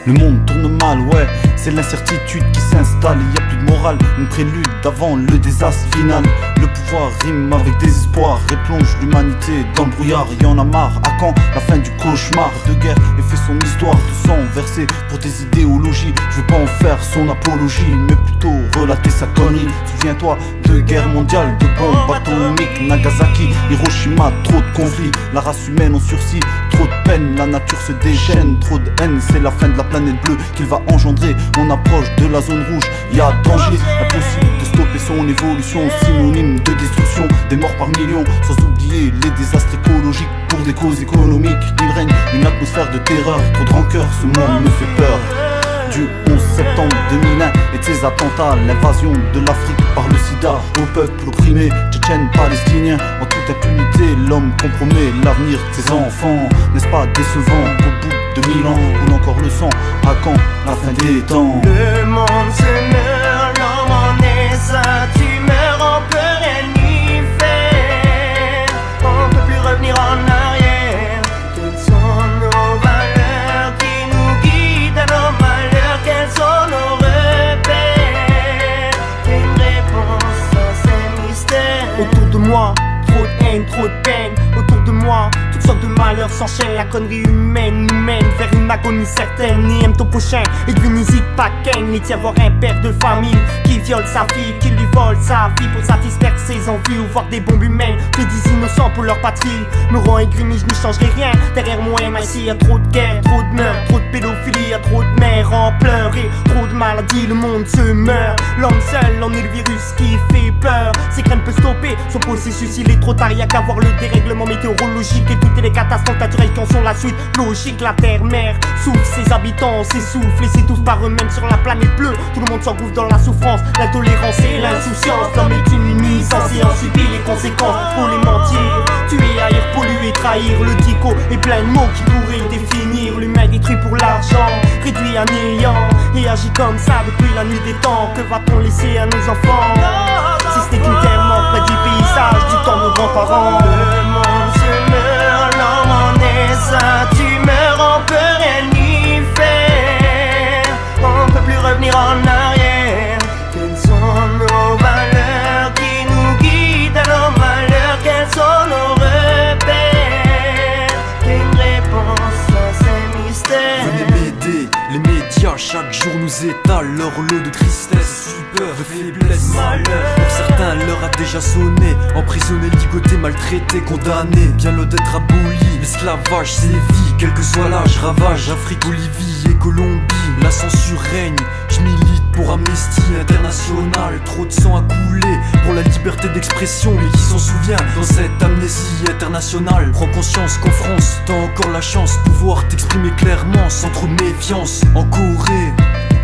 Le monde tourne mal, ouais, c'est l'incertitude qui s'installe. Il y a plus de morale, une prélude avant le désastre final. Le pouvoir rime avec désespoir et plonge l'humanité dans le brouillard. Y en a marre, à quand la fin du cauchemar de guerre et fait son histoire de sang versé pour des idéologies. Je veux pas en faire son apologie, mais plutôt relater sa connerie. Souviens-toi de guerre mondiale, de bombes atomiques, Nagasaki, Hiroshima, trop de conflits. La race humaine en sursis, trop de peine, la nature se déchaîne, trop de haine, c'est la fin de la planète bleue qu'il va engendrer. On approche de la zone rouge, y a danger, impossible de stopper son évolution, synonyme de destruction, des morts par millions, sans oublier les désastres écologiques pour des causes économiques. Il règne une atmosphère de terreur, trop de rancœur, ce monde me fait peur. Du 11 septembre 2001 et de ses attentats, l'invasion de l'Afrique par le sida, au peuple opprimé, tchétchène, palestinien, en toute impunité, l'homme compromet l'avenir de ses enfants. N'est-ce pas décevant qu'au bout de 1000 ans, on encore le sang, à quand la fin des temps? Le monde se meurt, l'homme en est sa tumeur, on peut rien y faire, on peut plus revenir en arrière. Quelles sont nos valeurs qui nous guident à nos malheurs? Quels sont nos repères? Une réponse à ces mystères. Autour de moi, trop de haine, trop de peine. Autour de moi, toutes sortes de malheurs s'enchaînent. La connerie humaine nous mène vers une agonie certaine. Ni aime ton prochain et tu n'hésites pas ken. Ni d'y avoir un père de famille qui viole sa fille, qui lui vole sa vie pour satisfaire ses envies ou voir des bombes humaines tuer des innocents pour leur patrie. Me rend aigri mais je n'y changerai rien. Derrière moi MIC y'a trop de guerre, trop de meurtres, trop de pédophilie, y'a trop de mères en pleurs et trop de maladies, le monde se meurt. L'homme seul en est le virus qui fait peur. Ses graines peuvent stopper son processus, il est trop tard. Y'a qu'à voir le dérèglement météorologique et toutes les catastrophes naturelles qui en sont la suite logique. La terre-mère souffle, ses habitants s'essoufflent et s'étouffent par eux-mêmes sur la planète bleue. Tout le monde s'engouffre dans la souffrance, l'intolérance et l'insouciance. L'homme est une nuisance et en subit les conséquences. Pour les mentir, tuer, haïr, polluer, trahir. Le dico est plein de mots qui pourraient définir. L'humain détruit pour l'argent, réduit à néant et agit comme ça depuis la nuit des temps. Que va-t-on laisser à nos enfants si ce n'est qu'une terre morte près du paysage du temps de nos grands-parents? Le monde se meurt, l'homme en est sa tumeur, on peut rien y faire, on peut plus revenir en arrière. Quelles sont nos valeurs qui nous guident à nos malheurs? Quels sont nos repères? Une réponse à ces mystères. Venez m'aider, les médias chaque jour nous étalent leur lot de tristesse, peur, de faiblesse, malheur. Pour certains l'heure a déjà sonné, emprisonnés, ligotés, maltraités, condamnés. Bien loin d'être abolis, l'esclavage sévit, quel que soit l'âge, ravage Afrique, Bolivie et Colombie. La censure règne, je milite pour Amnesty International. Trop de sang a coulé pour la liberté d'expression, mais qui s'en souvient dans cette amnésie internationale? Prends conscience qu'en France, t'as encore la chance de pouvoir t'exprimer clairement sans trop de méfiance. En Corée,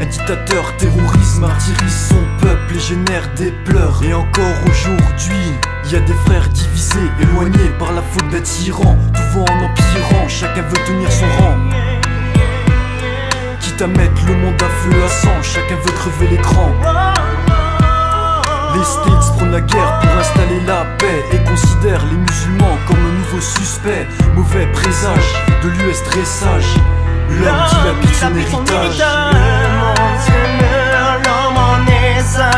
un dictateur terrorise, martyrise son peuple et génère des pleurs. Et encore aujourd'hui, y a des frères divisés, éloignés par la faute d'un tyran. Tout va en empirant, chacun veut tenir son rang. Quitte à mettre le monde à feu à sang, chacun veut crever l'écran. Les States prônent la guerre pour installer la paix et considèrent les musulmans comme un nouveau suspect. Mauvais présage de l'US dressage, l'homme dilapide son héritage. Le monde se meurt, l'homme en est sa